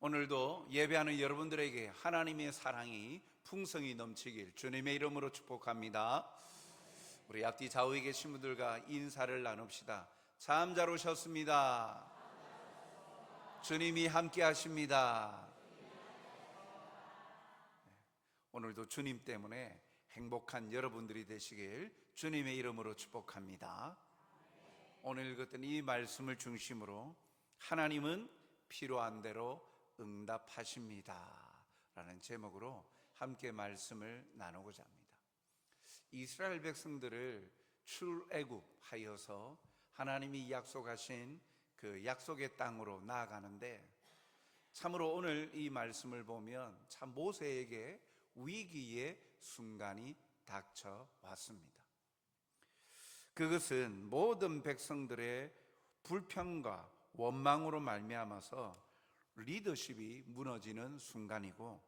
오늘도 예배하는 여러분들에게 하나님의 사랑이 풍성히 넘치길 주님의 이름으로 축복합니다. 우리 앞뒤 좌우에 계신 분들과 인사를 나눕시다. 참 잘 오셨습니다. 주님이 함께 하십니다. 오늘도 주님 때문에 행복한 여러분들이 되시길 주님의 이름으로 축복합니다. 오늘 읽었던 이 말씀을 중심으로 하나님은 필요한 대로 응답하십니다 라는 제목으로 함께 말씀을 나누고자 합니다. 이스라엘 백성들을 출애굽하여서 하나님이 약속하신 그 약속의 땅으로 나아가는데, 참으로 오늘 이 말씀을 보면 참 모세에게 위기의 순간이 닥쳐왔습니다. 그것은 모든 백성들의 불평과 원망으로 말미암아서 리더십이 무너지는 순간이고,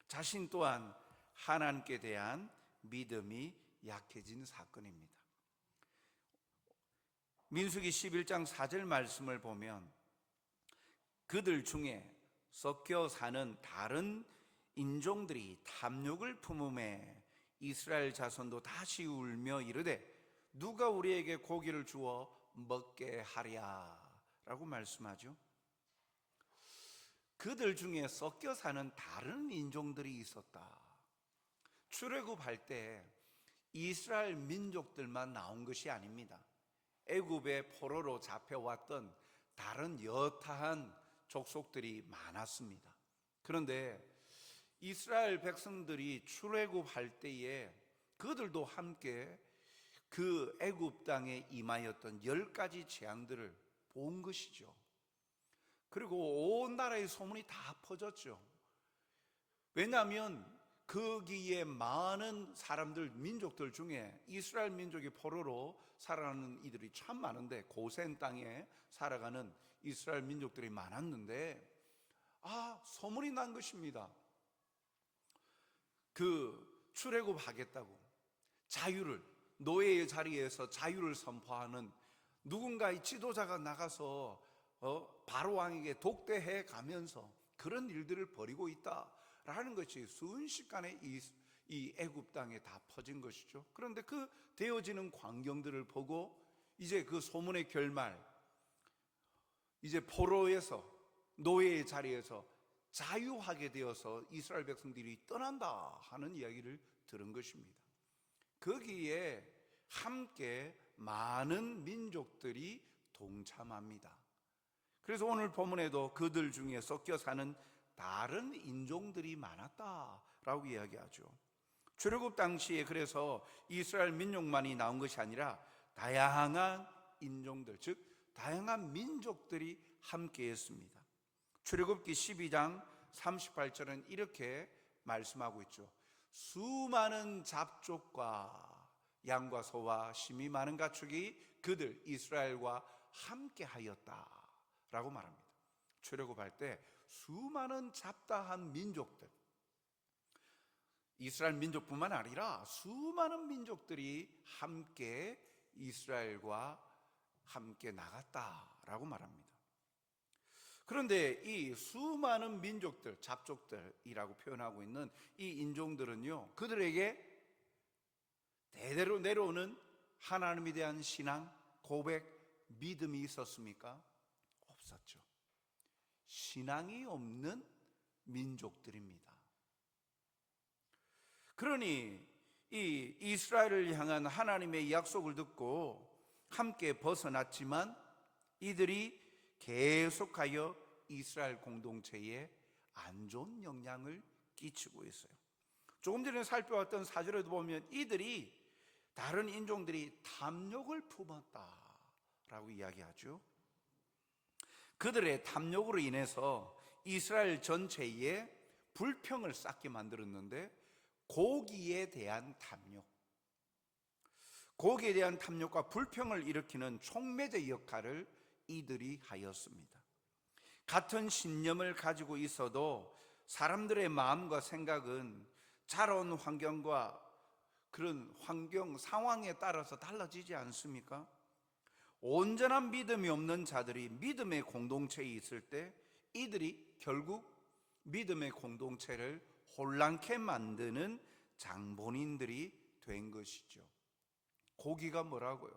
자신 또한 하나님께 대한 믿음이 약해진 사건입니다. 민수기 11장 4절 말씀을 보면 그들 중에 섞여 사는 다른 인종들이 탐욕을 품음에 이스라엘 자손도 다시 울며 이르되 누가 우리에게 고기를 주어 먹게 하랴 라고 말씀하죠. 그들 중에 섞여 사는 다른 인종들이 있었다. 출애굽할 때 이스라엘 민족들만 나온 것이 아닙니다. 애굽의 포로로 잡혀왔던 다른 여타한 족속들이 많았습니다. 그런데 이스라엘 백성들이 출애굽할 때에 그들도 함께 그 애굽 땅에 임하였던 10가지 재앙들을 본 것이죠. 그리고 온 나라의 소문이 다 퍼졌죠. 왜냐하면 거기에 많은 사람들, 민족들 중에 이스라엘 민족이 포로로 살아가는 이들이 참 많은데, 고센 땅에 살아가는 이스라엘 민족들이 많았는데 소문이 난 것입니다. 그 출애굽하겠다고 자유를, 노예의 자리에서 자유를 선포하는 누군가의 지도자가 나가서 바로 왕에게 독대해 가면서 그런 일들을 벌이고 있다라는 것이 순식간에 이 애굽 땅에 다 퍼진 것이죠. 그런데 그 되어지는 광경들을 보고 이제 그 소문의 결말, 이제 포로에서, 노예의 자리에서 자유하게 되어서 이스라엘 백성들이 떠난다 하는 이야기를 들은 것입니다. 거기에 함께 많은 민족들이 동참합니다. 그래서 오늘 본문에도 그들 중에 섞여 사는 다른 인종들이 많았다라고 이야기하죠. 출애굽 당시에 그래서 이스라엘 민족만이 나온 것이 아니라 다양한 인종들, 즉 다양한 민족들이 함께했습니다. 출애굽기 12장 38절은 이렇게 말씀하고 있죠. 수많은 잡족과 양과 소와 심이 많은 가축이 그들 이스라엘과 함께하였다 라고 말합니다. 출애굽할 때 수많은 잡다한 민족들, 이스라엘 민족뿐만 아니라 수많은 민족들이 함께 이스라엘과 함께 나갔다라고 말합니다. 그런데 이 수많은 민족들, 잡족들이라고 표현하고 있는 이 인종들은요, 그들에게 대대로 내려오는 하나님에 대한 신앙, 고백, 믿음이 있었습니까? 없었죠. 신앙이 없는 민족들입니다. 그러니 이 이스라엘을 향한 하나님의 약속을 듣고 함께 벗어났지만 이들이 계속하여 이스라엘 공동체에 안 좋은 영향을 끼치고 있어요. 조금 전에 살펴봤던 사절에도 보면 이들이, 다른 인종들이 탐욕을 품었다라고 이야기하죠. 그들의 탐욕으로 인해서 이스라엘 전체에 불평을 쌓게 만들었는데, 고기에 대한 탐욕, 고기에 대한 탐욕과 불평을 일으키는 촉매제 역할을 이들이 하였습니다. 같은 신념을 가지고 있어도 사람들의 마음과 생각은 자라온 환경과 그런 환경, 상황에 따라서 달라지지 않습니까? 온전한 믿음이 없는 자들이 믿음의 공동체에 있을 때 이들이 결국 믿음의 공동체를 혼란케 만드는 장본인들이 된 것이죠. 고기가 뭐라고요?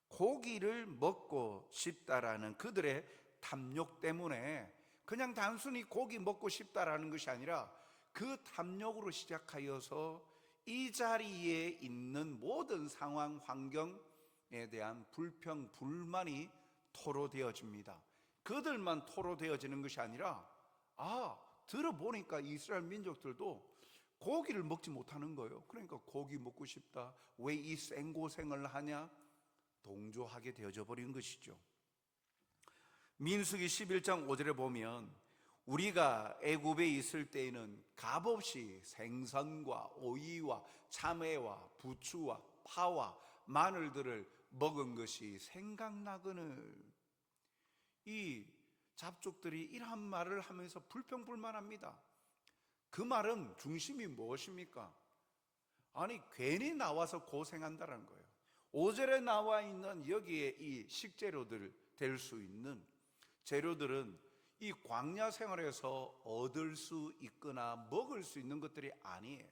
고기를 먹고 싶다라는 그들의 탐욕 때문에 그냥 단순히 고기 먹고 싶다라는 것이 아니라 그 탐욕으로 시작하여서 이 자리에 있는 모든 상황, 환경에 대한 불평, 불만이 토로되어집니다. 그들만 토로되어지는 것이 아니라 들어보니까 이스라엘 민족들도 고기를 먹지 못하는 거예요. 그러니까 고기 먹고 싶다, 왜 이 생고생을 하냐, 동조하게 되어져 버린 것이죠. 민수기 11장 5절에 보면 우리가 애굽에 있을 때에는 값없이 생선과 오이와 참외와 부추와 파와 마늘들을 먹은 것이 생각나거늘. 이 잡족들이 이러한 말을 하면서 불평불만합니다. 그 말은 중심이 무엇입니까? 아니, 괜히 나와서 고생한다는 거예요. 5절에 나와 있는 여기에 이 식재료들 될 수 있는 재료들은 이 광야 생활에서 얻을 수 있거나 먹을 수 있는 것들이 아니에요.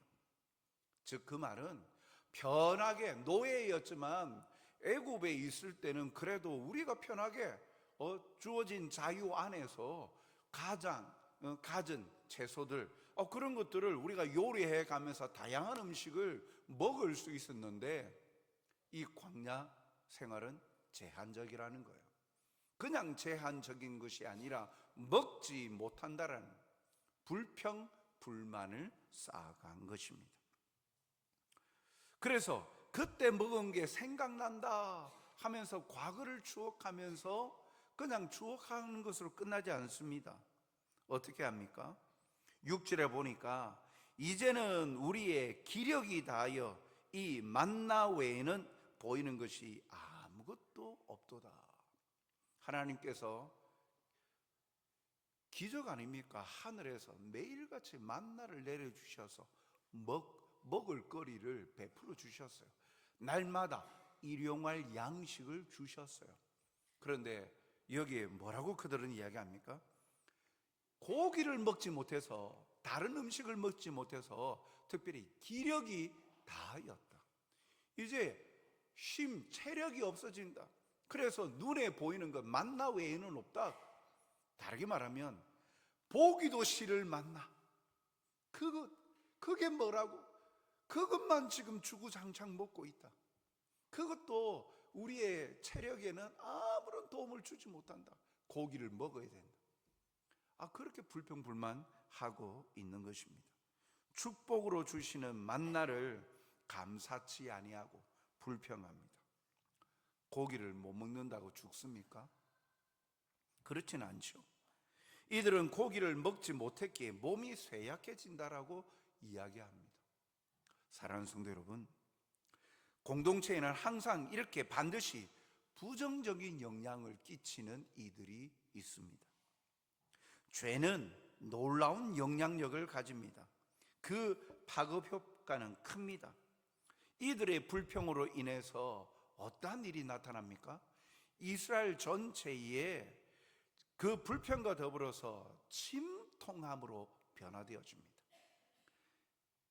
즉 그 말은 편하게 노예였지만 애굽에 있을 때는 그래도 우리가 편하게 주어진 자유 안에서 갖은 채소들, 그런 것들을 우리가 요리해 가면서 다양한 음식을 먹을 수 있었는데 이 광야 생활은 제한적이라는 거예요. 그냥 제한적인 것이 아니라 먹지 못한다라는 불평, 불만을 쌓아간 것입니다. 그래서 그때 먹은 게 생각난다 하면서 과거를 추억하면서 그냥 추억하는 것으로 끝나지 않습니다. 어떻게 합니까? 6절에 보니까 이제는 우리의 기력이 다하여 이 만나 외에는 보이는 것이 아무것도 없도다. 하나님께서 기적 아닙니까? 하늘에서 매일같이 만나를 내려주셔서 먹을 거리를 베풀어 주셨어요. 날마다 일용할 양식을 주셨어요. 그런데 여기에 뭐라고 그들은 이야기합니까? 고기를 먹지 못해서, 다른 음식을 먹지 못해서 특별히 기력이 다하였다. 이제 체력이 없어진다. 그래서 눈에 보이는 것 만나 외에는 없다. 다르게 말하면 보기도 싫을 만나. 그게 뭐라고? 그것만 지금 주구장창 먹고 있다. 그것도 우리의 체력에는 아무런 도움을 주지 못한다. 고기를 먹어야 된다. 그렇게 불평불만하고 있는 것입니다. 축복으로 주시는 만나를 감사치 아니하고 불평합니다. 고기를 못 먹는다고 죽습니까? 그렇진 않죠. 이들은 고기를 먹지 못했기에 몸이 쇠약해진다라고 이야기합니다. 사랑하는 성도 여러분, 공동체에는 항상 이렇게 반드시 부정적인 영향을 끼치는 이들이 있습니다. 죄는 놀라운 영향력을 가집니다. 그 파급 효과는 큽니다. 이들의 불평으로 인해서 어떠한 일이 나타납니까? 이스라엘 전체에 그 불평과 더불어서 침통함으로 변화되어집니다.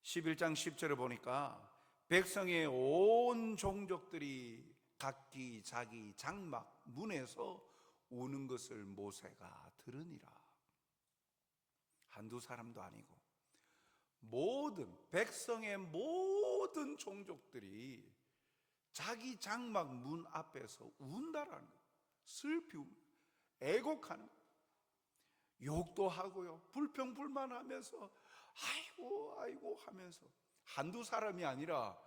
11장 10절을 보니까 백성의 온 종족들이 각기 자기 장막 문에서 우는 것을 모세가 들으니라. 한두 사람도 아니고 백성의 모든 종족들이 자기 장막 문 앞에서 운다라는 거예요. 슬피 애곡하는 거예요. 욕도 하고요, 불평불만하면서 아이고 하면서 한두 사람이 아니라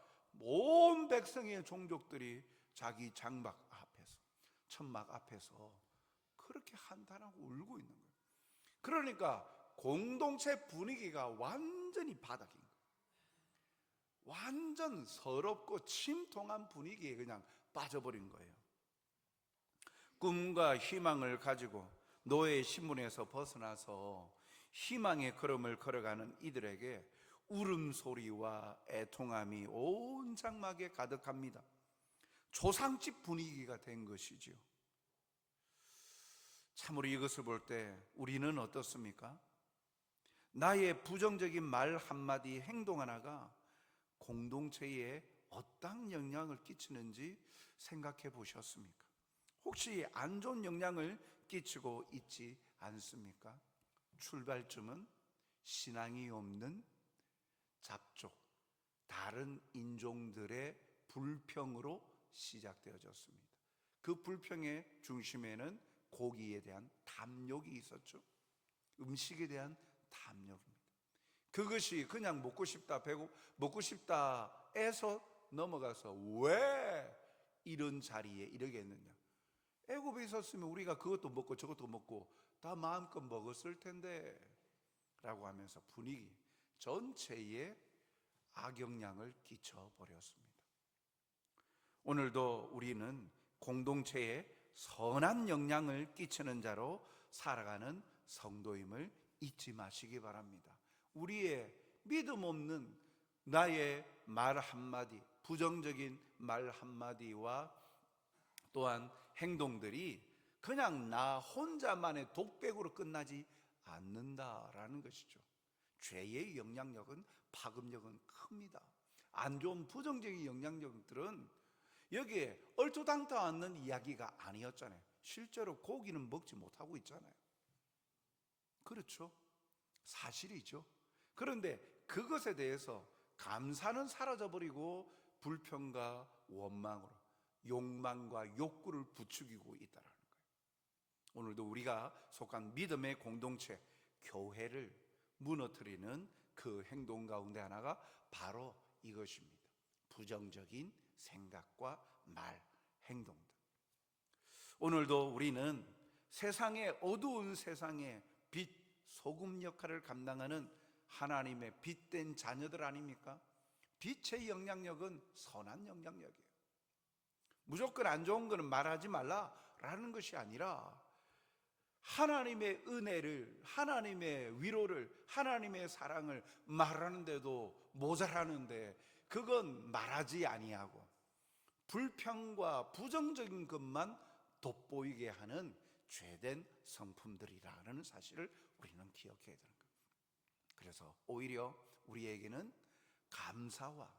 온 백성의 종족들이 자기 장막 앞에서, 천막 앞에서 그렇게 한탄하고 울고 있는 거예요. 그러니까 공동체 분위기가 완전히 바닥인 거예요. 완전 서럽고 침통한 분위기에 그냥 빠져버린 거예요. 꿈과 희망을 가지고 노예의 신분에서 벗어나서 희망의 걸음을 걸어가는 이들에게 울음소리와 애통함이 온 장막에 가득합니다. 조상집 분위기가 된 것이지요. 참으로 이것을 볼 때 우리는 어떻습니까? 나의 부정적인 말 한마디, 행동 하나가 공동체에 어떤 영향을 끼치는지 생각해 보셨습니까? 혹시 안 좋은 영향을 끼치고 있지 않습니까? 출발점은 신앙이 없는 잡족, 다른 인종들의 불평으로 시작되어졌습니다. 그 불평의 중심에는 고기에 대한 탐욕이 있었죠. 음식에 대한 탐욕입니다. 그것이 그냥 먹고 싶다, 먹고 싶다에서 넘어가서 왜 이런 자리에 이르겠느냐. 애굽에 있었으면 우리가 그것도 먹고 저것도 먹고 다 마음껏 먹었을 텐데 라고 하면서 분위기 전체에 악영향을 끼쳐버렸습니다. 오늘도 우리는 공동체에 선한 영향을 끼치는 자로 살아가는 성도임을 잊지 마시기 바랍니다. 우리의 믿음 없는 나의 말 한마디, 부정적인 말 한마디와 또한 행동들이 그냥 나 혼자만의 독백으로 끝나지 않는다라는 것이죠. 죄의 영향력은, 파급력은 큽니다. 안 좋은 부정적인 영향력들은 여기에 얼토당토 않는 이야기가 아니었잖아요. 실제로 고기는 먹지 못하고 있잖아요. 그렇죠? 사실이죠. 그런데 그것에 대해서 감사는 사라져버리고 불평과 원망으로, 욕망과 욕구를 부추기고 있다는 거예요. 오늘도 우리가 속한 믿음의 공동체, 교회를 무너뜨리는 그 행동 가운데 하나가 바로 이것입니다. 부정적인 생각과 말, 행동들. 오늘도 우리는 세상의 어두운 세상의 빛, 소금 역할을 감당하는 하나님의 빛된 자녀들 아닙니까? 빛의 영향력은 선한 영향력이에요. 무조건 안 좋은 거는 말하지 말라라는 것이 아니라 하나님의 은혜를, 하나님의 위로를, 하나님의 사랑을 말하는데도 모자라는데 그건 말하지 아니하고 불평과 부정적인 것만 돋보이게 하는 죄된 성품들이라는 사실을 우리는 기억해야 되는 거예요. 그래서 오히려 우리에게는 감사와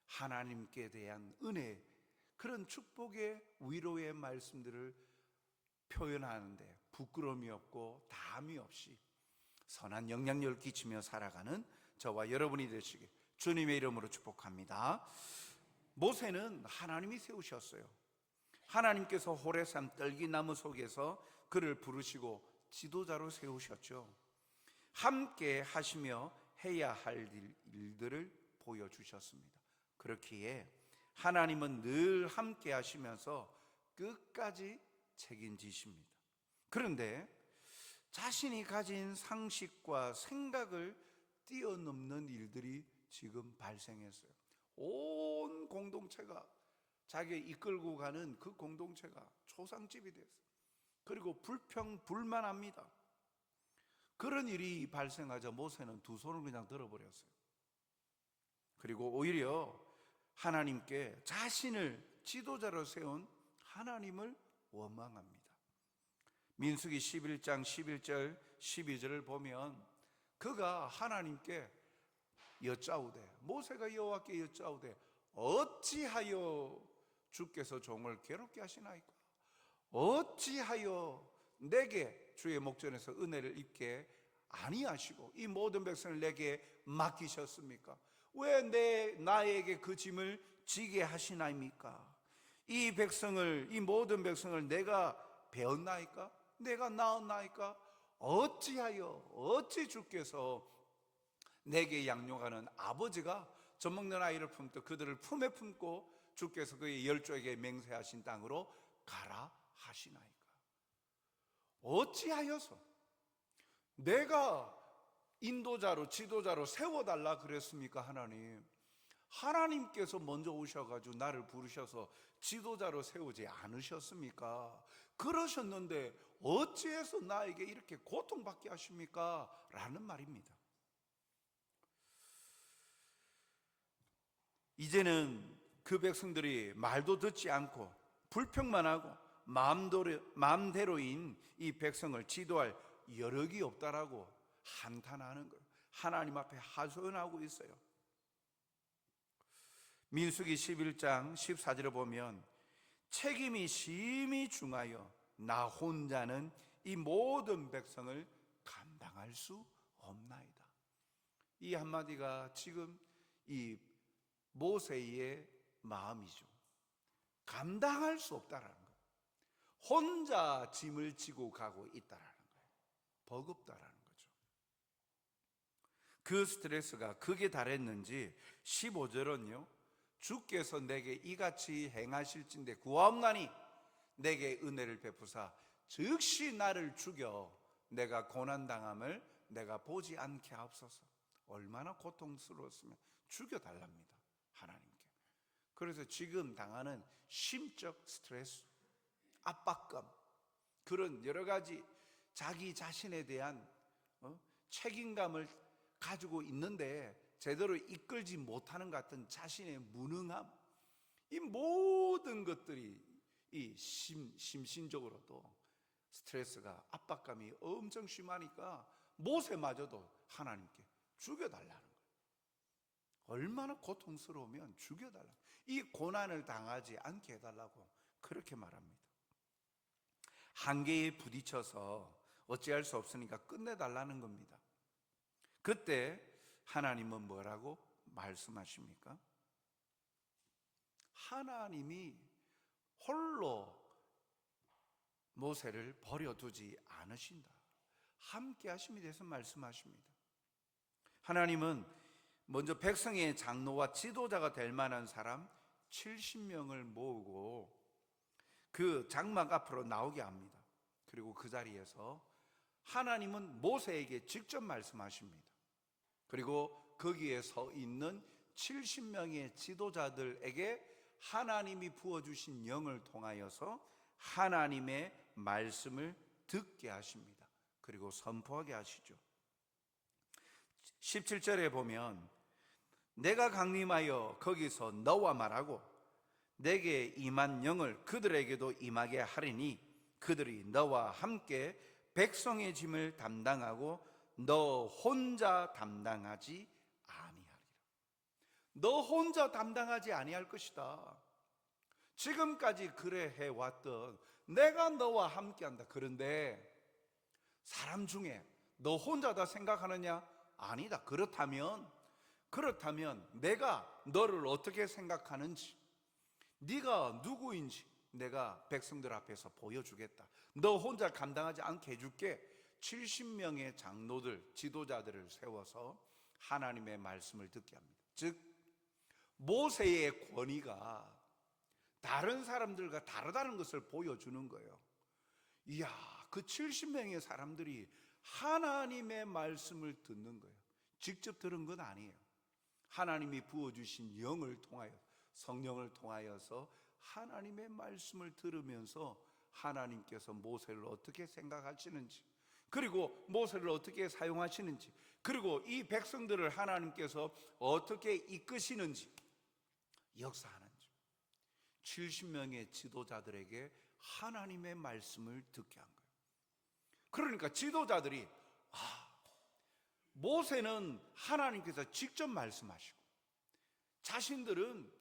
하나님께 대한 은혜, 그런 축복의 위로의 말씀들을 표현하는데 부끄러움이 없고 담이 없이 선한 영향력을 끼치며 살아가는 저와 여러분이 되시길 주님의 이름으로 축복합니다. 모세는 하나님이 세우셨어요. 하나님께서 호레산 떨기나무 속에서 그를 부르시고 지도자로 세우셨죠. 함께 하시며 해야 할 일들을 보여주셨습니다. 그렇기에 하나님은 늘 함께 하시면서 끝까지 책임지십니다. 그런데 자신이 가진 상식과 생각을 뛰어넘는 일들이 지금 발생했어요. 온 공동체가, 자기 이끌고 가는 그 공동체가 초상집이 됐어요. 그리고 불평불만합니다. 그런 일이 발생하자 모세는 두 손을 그냥 들어버렸어요. 그리고 오히려 하나님께 자신을 지도자로 세운 하나님을 원망합니다. 민수기 11장 11절 12절을 보면 그가 하나님께 여짜오되, 모세가 여호와께 여짜오되 어찌하여 주께서 종을 괴롭게 하시나이까? 어찌하여 내게 주의 목전에서 은혜를 입게 아니하시고 이 모든 백성을 내게 맡기셨습니까? 왜 나에게 그 짐을 지게 하시나입니까? 이 모든 백성을 내가 배웠나이까? 내가 낳았나이까? 어찌 주께서 내게 양육하는 아버지가 젖먹는 아이를 품듯 그들을 품에 품고 주께서 그의 열조에게 맹세하신 땅으로 가라 하시나이까? 어찌하여서 내가 인도자로 지도자로 세워달라 그랬습니까? 하나님께서 먼저 오셔가지고 나를 부르셔서 지도자로 세우지 않으셨습니까? 그러셨는데 어찌해서 나에게 이렇게 고통받게 하십니까? 라는 말입니다. 이제는 그 백성들이 말도 듣지 않고 불평만 하고 마음대로인 이 백성을 지도할 여력이 없다라고 한탄하는 거예요. 하나님 앞에 하소연하고 있어요. 민수기 11장 14절에 보면 책임이 심히 중하여 나 혼자는 이 모든 백성을 감당할 수 없나이다. 이 한마디가 지금 이 모세의 마음이죠. 감당할 수 없다라는 거예요. 혼자 짐을 지고 가고 있다라는 거예요. 버겁다라는 거죠. 그 스트레스가 극에 달했는지 15절은요, 주께서 내게 이같이 행하실진대 구하옵나니 내게 은혜를 베푸사 즉시 나를 죽여 내가 고난당함을 내가 보지 않게 하옵소서. 얼마나 고통스러웠으면 죽여달랍니다, 하나님께. 그래서 지금 당하는 심적 스트레스, 압박감, 그런 여러 가지 자기 자신에 대한 책임감을 가지고 있는데 제대로 이끌지 못하는 것 같은 자신의 무능함, 이 모든 것들이 이 심신적으로도 스트레스가, 압박감이 엄청 심하니까 모세마저도 하나님께 죽여달라는 거예요. 얼마나 고통스러우면 죽여달라고, 이 고난을 당하지 않게 해달라고 그렇게 말합니다. 한계에 부딪혀서 어찌할 수 없으니까 끝내달라는 겁니다. 그때 하나님은 뭐라고 말씀하십니까? 하나님이 홀로 모세를 버려두지 않으신다. 함께 하심에 대해서 말씀하십니다. 하나님은 먼저 백성의 장로와 지도자가 될 만한 사람 70명을 모으고 그 장막 앞으로 나오게 합니다. 그리고 그 자리에서 하나님은 모세에게 직접 말씀하십니다. 그리고 거기에 서 있는 70명의 지도자들에게 하나님이 부어주신 영을 통하여서 하나님의 말씀을 듣게 하십니다. 그리고 선포하게 하시죠. 17절에 보면 내가 강림하여 거기서 너와 말하고 내게 임한 영을 그들에게도 임하게 하리니 그들이 너와 함께 백성의 짐을 담당하고 너 혼자 담당하지 아니하리라. 너 혼자 담당하지 아니할 것이다. 지금까지 그래 해왔던 내가 너와 함께한다. 그런데 사람 중에 너 혼자다 생각하느냐? 아니다. 그렇다면 내가 너를 어떻게 생각하는지, 네가 누구인지 내가 백성들 앞에서 보여주겠다. 너 혼자 감당하지 않게 해줄게. 70명의 장로들, 지도자들을 세워서 하나님의 말씀을 듣게 합니다. 즉 모세의 권위가 다른 사람들과 다르다는 것을 보여주는 거예요. 이야, 그 70명의 사람들이 하나님의 말씀을 듣는 거예요. 직접 들은 건 아니에요. 하나님이 부어주신 영을 통하여, 성령을 통하여서 하나님의 말씀을 들으면서 하나님께서 모세를 어떻게 생각하시는지, 그리고 모세를 어떻게 사용하시는지, 그리고 이 백성들을 하나님께서 어떻게 이끄시는지, 역사하는지 70명의 지도자들에게 하나님의 말씀을 듣게 한 거예요. 그러니까 지도자들이 모세는 하나님께서 직접 말씀하시고 자신들은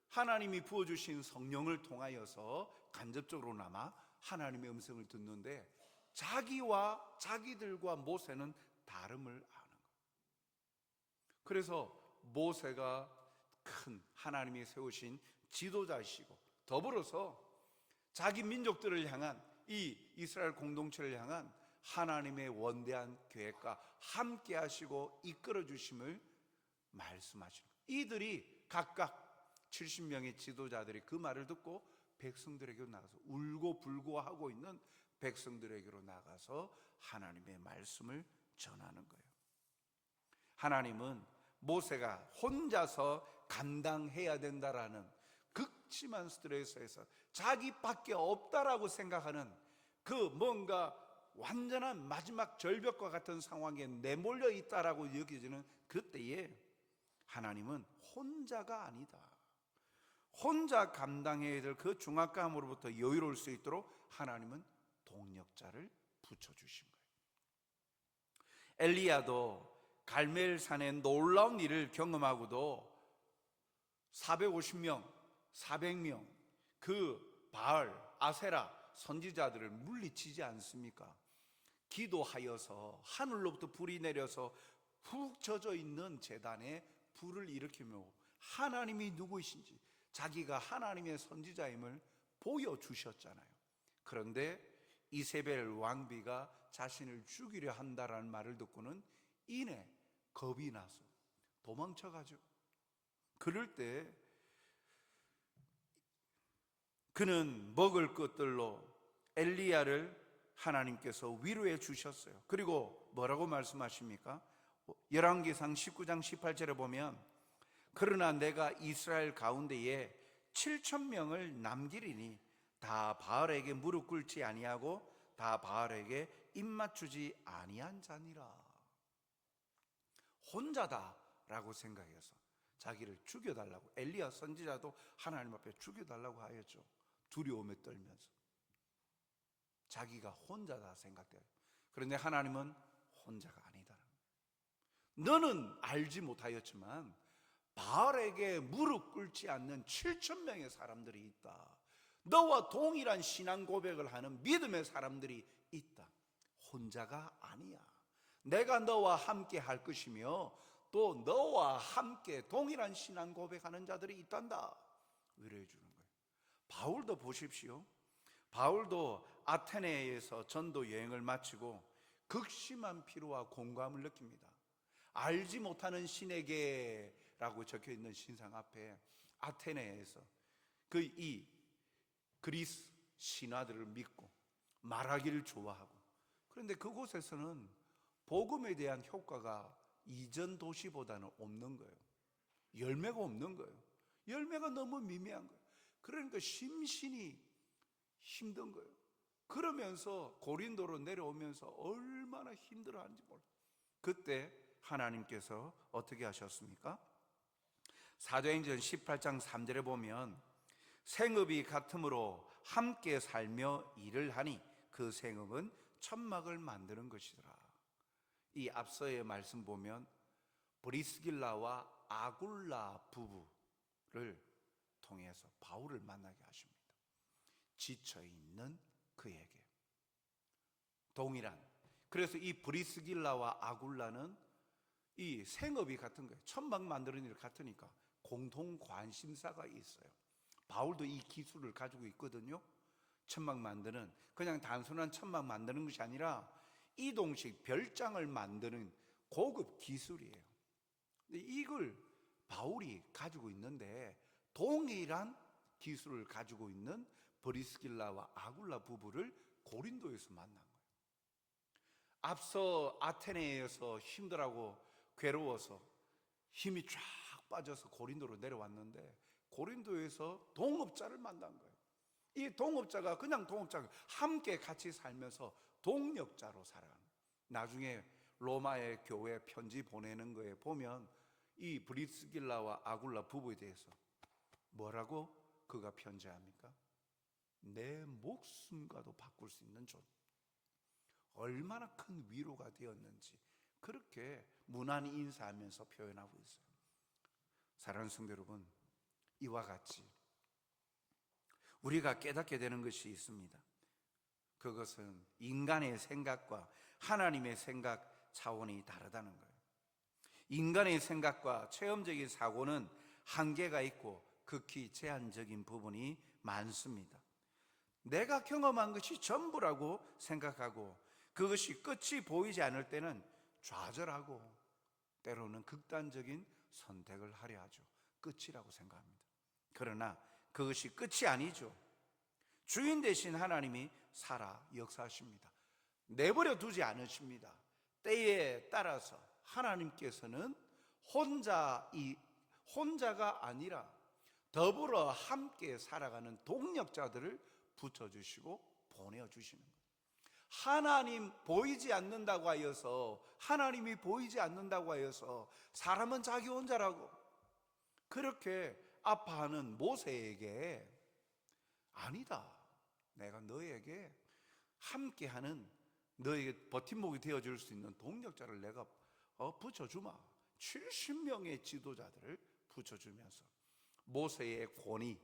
하나님이 부어주신 성령을 통하여서 간접적으로나마 하나님의 음성을 듣는데 자기와 자기들과 모세는 다름을 아는 거예요. 그래서 모세가 큰 하나님이 세우신 지도자이시고 더불어서 자기 민족들을 향한, 이 이스라엘 공동체를 향한 하나님의 원대한 계획과 함께 하시고 이끌어 주심을 말씀하시는 거예요. 이들이 각각 70명의 지도자들이 그 말을 듣고 백성들에게로 나가서 울고 불고 하고 있는 백성들에게로 나가서 하나님의 말씀을 전하는 거예요. 하나님은 모세가 혼자서 감당해야 된다라는 극심한 스트레스에서 자기밖에 없다라고 생각하는 그 뭔가 완전한 마지막 절벽과 같은 상황에 내몰려 있다라고 여겨지는 그때에 하나님은 혼자가 아니다. 혼자 감당해야 될 그 중압감으로부터 여유로울 수 있도록 하나님은 동력자를 붙여주신 거예요. 엘리야도 갈멜산의 놀라운 일을 경험하고도 450명, 400명 그 바알, 아세라 선지자들을 물리치지 않습니까? 기도하여서 하늘로부터 불이 내려서 푹 젖어 있는 제단에 불을 일으키며 하나님이 누구이신지 자기가 하나님의 선지자임을 보여주셨잖아요. 그런데 이세벨 왕비가 자신을 죽이려 한다라는 말을 듣고는 이내 겁이 나서 도망쳐가죠. 그럴 때 그는 먹을 것들로 엘리야를 하나님께서 위로해 주셨어요. 그리고 뭐라고 말씀하십니까? 열왕기상 19장 18절에 보면 그러나 내가 이스라엘 가운데에 7,000명을 남기리니 다 바알에게 무릎 꿇지 아니하고 다 바알에게 입맞추지 아니한 자니라. 혼자다라고 생각해서 자기를 죽여달라고, 엘리야 선지자도 하나님 앞에 죽여달라고 하였죠. 두려움에 떨면서 자기가 혼자다 생각돼요. 그런데 하나님은 혼자가 아니다. 너는 알지 못하였지만 바알에게 무릎 꿇지 않는 7,000명의 사람들이 있다. 너와 동일한 신앙 고백을 하는 믿음의 사람들이 있다. 혼자가 아니야. 내가 너와 함께 할 것이며 또 너와 함께 동일한 신앙 고백하는 자들이 있단다. 위로해 주는 거예요. 바울도 보십시오. 바울도 아테네에서 전도 여행을 마치고 극심한 피로와 공감을 느낍니다. 알지 못하는 신에게라고 적혀 있는 신상 앞에 아테네에서 이 그리스 신화들을 믿고 말하기를 좋아하고, 그런데 그곳에서는 복음에 대한 효과가 이전 도시보다는 없는 거예요. 열매가 없는 거예요. 열매가 너무 미미한 거예요. 그러니까 심신이 힘든 거예요. 그러면서 고린도로 내려오면서 얼마나 힘들어하는지 몰라요. 그때 하나님께서 어떻게 하셨습니까? 사도행전 18장 3절에 보면 생업이 같으므로 함께 살며 일을 하니 그 생업은 천막을 만드는 것이더라. 이 앞서의 말씀 보면 브리스길라와 아굴라 부부를 통해서 바울을 만나게 하십니다. 지쳐있는 그에게 동일한, 그래서 이 브리스길라와 아굴라는 이 생업이 같은 거예요. 천막 만드는 일 같으니까 공통 관심사가 있어요. 바울도 이 기술을 가지고 있거든요. 천막 만드는, 그냥 단순한 천막 만드는 것이 아니라 이동식 별장을 만드는 고급 기술이에요. 이걸 바울이 가지고 있는데 동일한 기술을 가지고 있는 브리스길라와 아굴라 부부를 고린도에서 만난 거예요. 앞서 아테네에서 힘들하고 괴로워서 힘이 쫙 빠져서 고린도로 내려왔는데 고린도에서 동업자를 만난 거예요. 이 동업자가 그냥 동업자가 함께 같이 살면서 동력자로 살아가는 거예요. 나중에 로마의 교회 편지 보내는 거에 보면 이 브리스길라와 아굴라 부부에 대해서 뭐라고 그가 편지합니까? 내 목숨과도 바꿀 수 있는 존. 얼마나 큰 위로가 되었는지 그렇게 무난히 인사하면서 표현하고 있어요. 사랑하는 성도 여러분, 이와 같이 우리가 깨닫게 되는 것이 있습니다. 그것은 인간의 생각과 하나님의 생각 차원이 다르다는 거예요. 인간의 생각과 체험적인 사고는 한계가 있고 극히 제한적인 부분이 많습니다. 내가 경험한 것이 전부라고 생각하고 그것이 끝이 보이지 않을 때는 좌절하고 때로는 극단적인 선택을 하려 하죠. 끝이라고 생각합니다. 그러나 그것이 끝이 아니죠. 주인 되신 하나님이 살아 역사하십니다. 내버려 두지 않으십니다. 때에 따라서 하나님께서는 혼자가 아니라 더불어 함께 살아가는 동력자들을 붙여주시고 보내주시는 거예요. 하나님 보이지 않는다고 하여서, 하나님이 보이지 않는다고 하여서 사람은 자기 혼자라고 그렇게 아파하는 모세에게 아니다, 내가 너에게 함께하는 너에게 버팀목이 되어줄 수 있는 동력자를 내가 붙여주마. 70명의 지도자들을 붙여주면서 모세의 권위,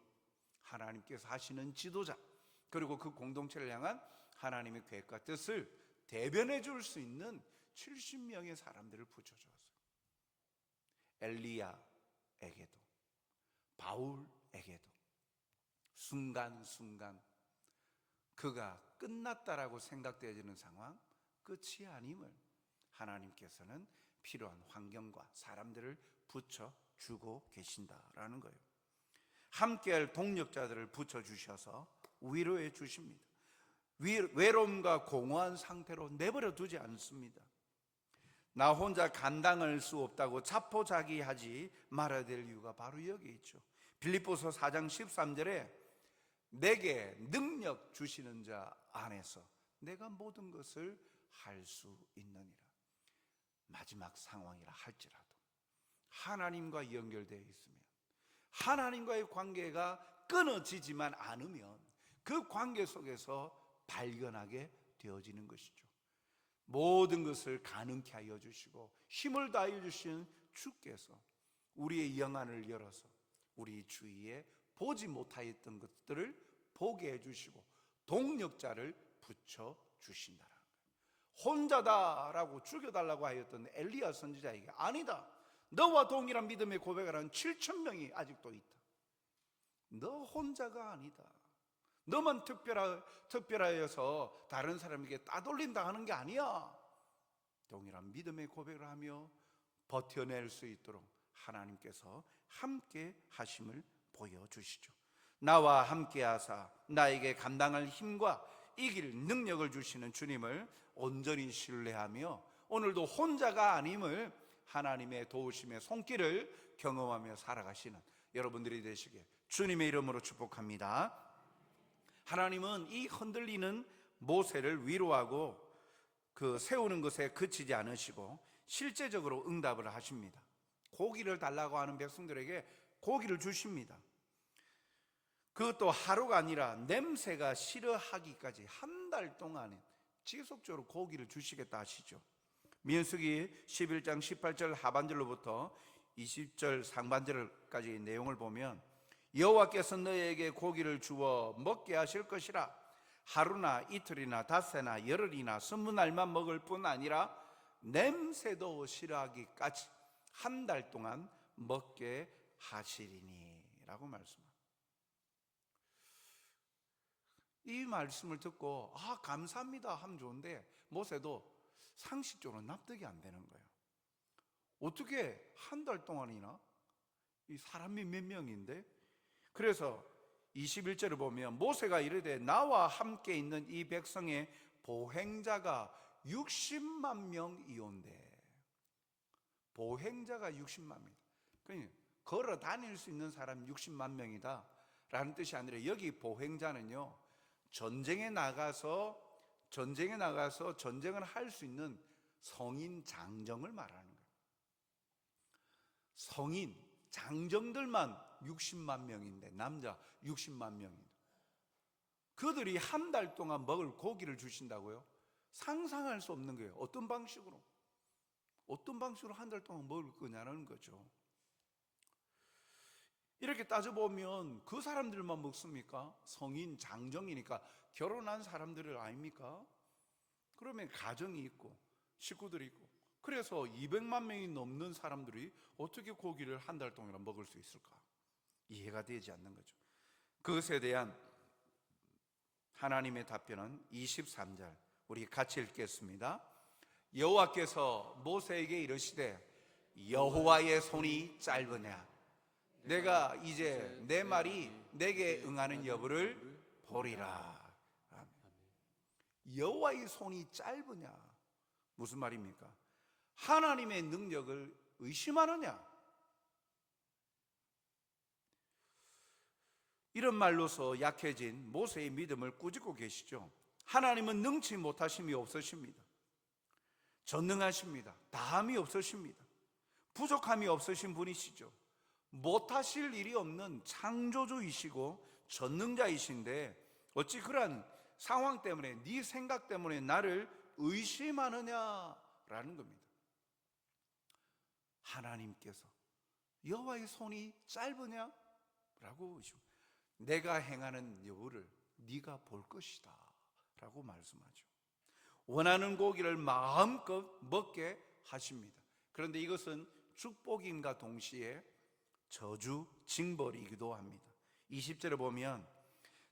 하나님께서 하시는 지도자, 그리고 그 공동체를 향한 하나님의 계획과 뜻을 대변해 줄 수 있는 70명의 사람들을 붙여주었어요. 엘리야에게도 바울에게도 순간순간 그가 끝났다라고 생각되어지는 상황, 끝이 아님을 하나님께서는 필요한 환경과 사람들을 붙여주고 계신다라는 거예요. 함께할 동력자들을 붙여주셔서 위로해 주십니다. 외로움과 공허한 상태로 내버려 두지 않습니다. 나 혼자 감당할 수 없다고 자포자기하지 말아야 될 이유가 바로 여기 있죠. 빌립보서 4장 13절에 내게 능력 주시는 자 안에서 내가 모든 것을 할 수 있느니라. 마지막 상황이라 할지라도 하나님과 연결되어 있으면, 하나님과의 관계가 끊어지지만 않으면 그 관계 속에서 발견하게 되어지는 것이죠. 모든 것을 가능케 하여 주시고 힘을 다해 주시는 주께서 우리의 영안을 열어서 우리 주위에 보지 못하였던 것들을 보게 해주시고 동력자를 붙여주신다는 거예요. 혼자다라고 죽여달라고 하였던 엘리야 선지자에게 아니다, 너와 동일한 믿음의 고백을 하는 7,000명이 아직도 있다. 너 혼자가 아니다. 너만 특별하여서 다른 사람에게 따돌린다 하는 게 아니야. 동일한 믿음의 고백을 하며 버텨낼 수 있도록 하나님께서 함께 하심을 보여주시죠. 나와 함께 하사 나에게 감당할 힘과 이길 능력을 주시는 주님을 온전히 신뢰하며 오늘도 혼자가 아님을 하나님의 도우심의 손길을 경험하며 살아가시는 여러분들이 되시길 주님의 이름으로 축복합니다. 하나님은 이 흔들리는 모세를 위로하고 세우는 것에 그치지 않으시고 실제적으로 응답을 하십니다. 고기를 달라고 하는 백성들에게 고기를 주십니다. 그것도 하루가 아니라 냄새가 싫어하기까지 한 달 동안에 지속적으로 고기를 주시겠다 하시죠. 민수기 11장 18절 하반절로부터 20절 상반절까지 내용을 보면 여호와께서 너희에게 고기를 주어 먹게 하실 것이라. 하루나 이틀이나 닷새나 열흘이나 20날만 먹을 뿐 아니라 냄새도 싫어하기까지 한 달 동안 먹게 하시리니 라고 말씀합니다. 이 말씀을 듣고 감사합니다 하면 좋은데 모세도 상식적으로 납득이 안 되는 거예요. 어떻게 한 달 동안이나, 이 사람이 몇 명인데. 그래서 21절을 보면 모세가 이르되 나와 함께 있는 이 백성의 보행자가 60만 명이온대. 보행자가 60만 명. 그러니까 걸어 다닐 수 있는 사람 60만 명이다 라는 뜻이 아니라, 여기 보행자는요, 전쟁에 나가서 전쟁을 할 수 있는 성인 장정을 말하는 거예요. 성인 장정들만 60만 명인데, 남자 60만 명인데 그들이 한 달 동안 먹을 고기를 주신다고요? 상상할 수 없는 거예요. 어떤 방식으로 한 달 동안 먹을 거냐는 거죠. 이렇게 따져보면 그 사람들만 먹습니까? 성인 장정이니까 결혼한 사람들을 아닙니까? 그러면 가정이 있고 식구들이 있고, 그래서 200만 명이 넘는 사람들이 어떻게 고기를 한 달 동안 먹을 수 있을까? 이해가 되지 않는 거죠. 그것에 대한 하나님의 답변은 23절 우리 같이 읽겠습니다. 여호와께서 모세에게 이르시되 여호와의 손이 짧으냐? 내가 이제 내 말이 내게 응하는 여부를 보리라. 아멘. 여호와의 손이 짧으냐? 무슨 말입니까? 하나님의 능력을 의심하느냐? 이런 말로서 약해진 모세의 믿음을 꾸짖고 계시죠. 하나님은 능치 못하심이 없으십니다. 전능하십니다. 다함이 없으십니다. 부족함이 없으신 분이시죠. 못하실 일이 없는 창조주이시고 전능자이신데 어찌 그러한 상황 때문에, 네 생각 때문에 나를 의심하느냐라는 겁니다. 하나님께서 여호와의 손이 짧으냐? 라고 의심. 내가 행하는 여부를 네가 볼 것이다 라고 말씀하죠. 원하는 고기를 마음껏 먹게 하십니다. 그런데 이것은 축복임과 동시에 저주, 징벌이기도 합니다. 20절에 보면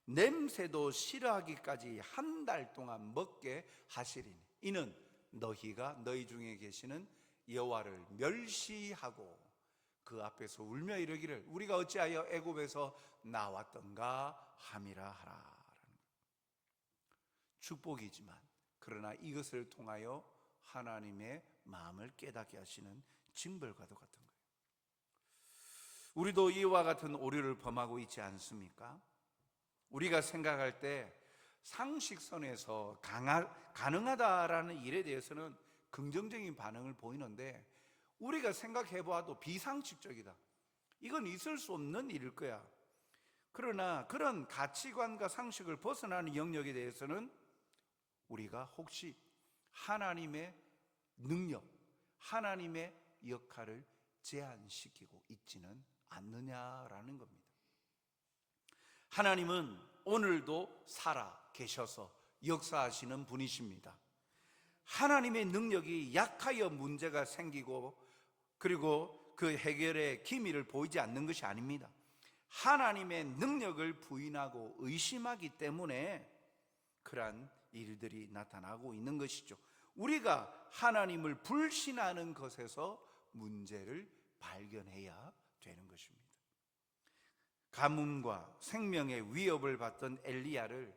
냄새도 싫어하기까지 한 달 동안 먹게 하시리니 이는 너희가 너희 중에 계시는 여호와를 멸시하고 그 앞에서 울며 이르기를 우리가 어찌하여 애굽에서 나왔던가 함이라 하라. 축복이지만 그러나 이것을 통하여 하나님의 마음을 깨닫게 하시는 징벌과도 같은 거예요. 우리도 이와 같은 오류를 범하고 있지 않습니까? 우리가 생각할 때 상식선에서 가능하다라는 일에 대해서는 긍정적인 반응을 보이는데 우리가 생각해 보아도 비상식적이다. 이건 있을 수 없는 일일 거야. 그러나 그런 가치관과 상식을 벗어나는 영역에 대해서는 우리가 혹시 하나님의 능력, 하나님의 역할을 제한시키고 있지는 않느냐라는 겁니다. 하나님은 오늘도 살아 계셔서 역사하시는 분이십니다. 하나님의 능력이 약하여 문제가 생기고 그리고 그 해결의 기미를 보이지 않는 것이 아닙니다. 하나님의 능력을 부인하고 의심하기 때문에 그러한 일들이 나타나고 있는 것이죠. 우리가 하나님을 불신하는 것에서 문제를 발견해야 되는 것입니다. 가뭄과 생명의 위협을 받던 엘리야를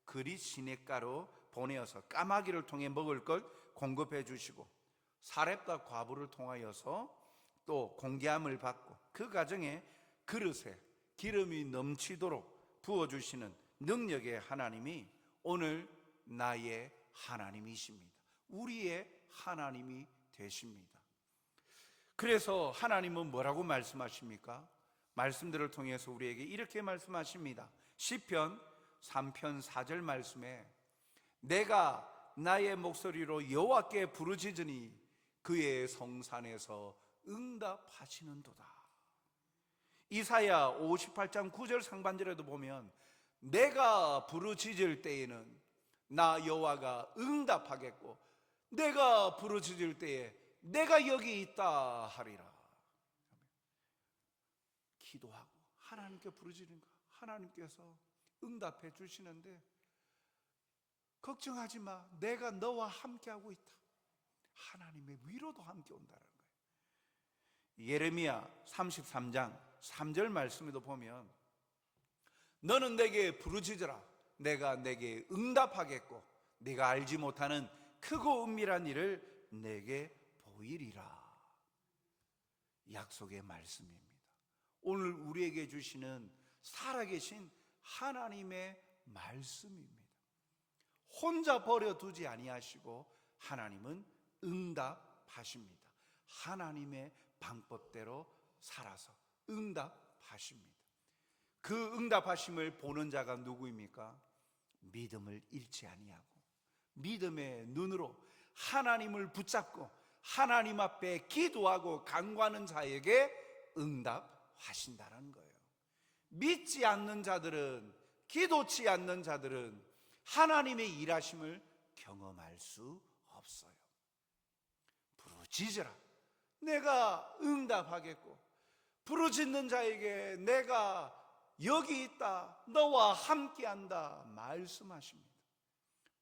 그리 시냇가로 보내어서 까마귀를 통해 먹을 걸 공급해 주시고 사렙다 과부를 통하여서 또 공기함을 받고 그 가정에 그릇에 기름이 넘치도록 부어주시는 능력의 하나님이 오늘 나의 하나님이십니다. 우리의 하나님이 되십니다. 그래서 하나님은 뭐라고 말씀하십니까? 말씀들을 통해서 우리에게 이렇게 말씀하십니다. 시편 3편 4절 말씀에 내가 나의 목소리로 여호와께 부르짖으니 그의 성산에서 응답하시는도다. 이사야 58장 9절 상반절에도 보면 내가 부르짖을 때에는 나 여호와가 응답하겠고 내가 부르짖을 때에 내가 여기 있다 하리라. 기도하고 하나님께 부르짖는 거 하나님께서 응답해 주시는데 걱정하지 마, 내가 너와 함께하고 있다. 하나님의 위로도 함께 온다는 거예요. 예레미야 33장 3절 말씀에도 보면 너는 내게 부르짖으라 내가 내게 응답하겠고 네가 알지 못하는 크고 은밀한 일을 내게 보이리라. 약속의 말씀입니다. 오늘 우리에게 주시는 살아계신 하나님의 말씀입니다. 혼자 버려두지 아니하시고 하나님은 응답하십니다. 하나님의 방법대로 살아서 응답하십니다. 그 응답하심을 보는 자가 누구입니까? 믿음을 잃지 아니하고 믿음의 눈으로 하나님을 붙잡고 하나님 앞에 기도하고 간구하는 자에게 응답하신다는 거예요. 믿지 않는 자들은, 기도치 않는 자들은 하나님의 일하심을 경험할 수 없어요. 부르짖으라 내가 응답하겠고 부르짖는 자에게 내가 여기 있다 너와 함께한다 말씀하십니다.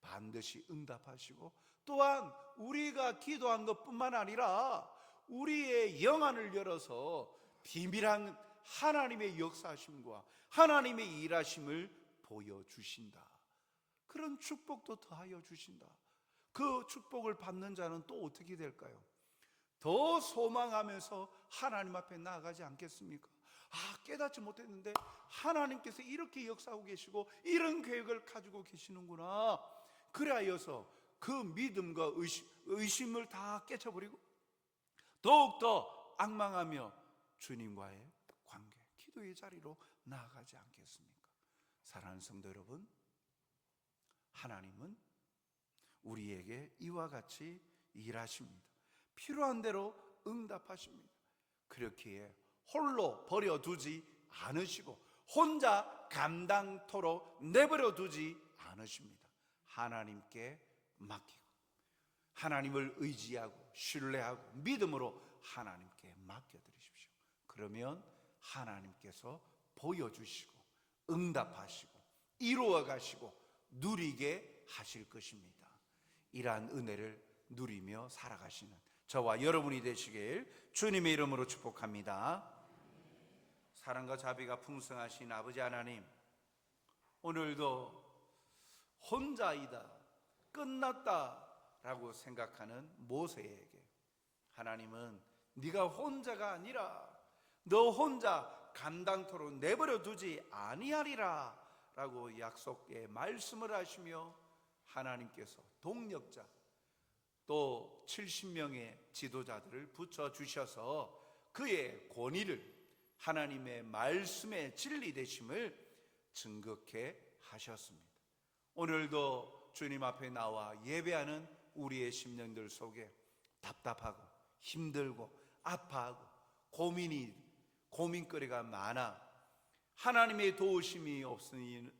반드시 응답하시고 또한 우리가 기도한 것뿐만 아니라 우리의 영안을 열어서 비밀한 하나님의 역사하심과 하나님의 일하심을 보여주신다. 그런 축복도 더하여 주신다. 그 축복을 받는 자는 또 어떻게 될까요? 더 소망하면서 하나님 앞에 나아가지 않겠습니까? 깨닫지 못했는데 하나님께서 이렇게 역사하고 계시고 이런 계획을 가지고 계시는구나. 그래야여서 그 믿음과 의심을 다 깨쳐버리고 더욱더 앙망하며 주님과의 관계, 기도의 자리로 나아가지 않겠습니까? 사랑하는 성도 여러분, 하나님은 우리에게 이와 같이 일하십니다. 필요한 대로 응답하십니다. 그렇기에 홀로 버려두지 않으시고 혼자 감당토록 내버려두지 않으십니다. 하나님께 맡기고 하나님을 의지하고 신뢰하고 믿음으로 하나님께 맡겨드리십시오. 그러면 하나님께서 보여주시고 응답하시고 이루어가시고 누리게 하실 것입니다. 이러한 은혜를 누리며 살아가시는 저와 여러분이 되시길 주님의 이름으로 축복합니다. 사랑과 자비가 풍성하신 아버지 하나님, 오늘도 혼자이다, 끝났다 라고 생각하는 모세에게 하나님은 네가 혼자가 아니라 너 혼자 감당토록 내버려 두지 아니하리라 라고 약속의 말씀을 하시며 하나님께서 동력자 또 70명의 지도자들을 붙여주셔서 그의 권위를 하나님의 말씀의 진리 되심을 증거케 하셨습니다. 오늘도 주님 앞에 나와 예배하는 우리의 심령들 속에 답답하고 힘들고 아파하고 고민거리가 많아 하나님의 도우심이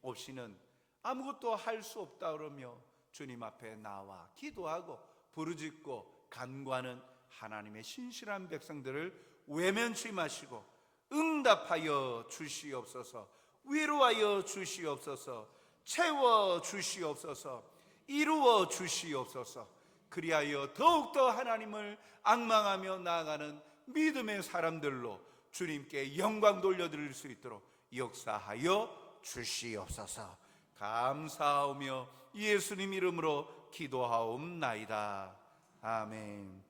없이는 아무것도 할 수 없다 그러며 주님 앞에 나와 기도하고 부르짖고 간구하는 하나님의 신실한 백성들을 외면치 마시고 응답하여 주시옵소서, 위로하여 주시옵소서, 채워 주시옵소서, 이루어 주시옵소서. 그리하여 더욱더 하나님을 앙망하며 나아가는 믿음의 사람들로 주님께 영광 돌려드릴 수 있도록 역사하여 주시옵소서. 감사하며 예수님 이름으로 기도하옵나이다. 아멘.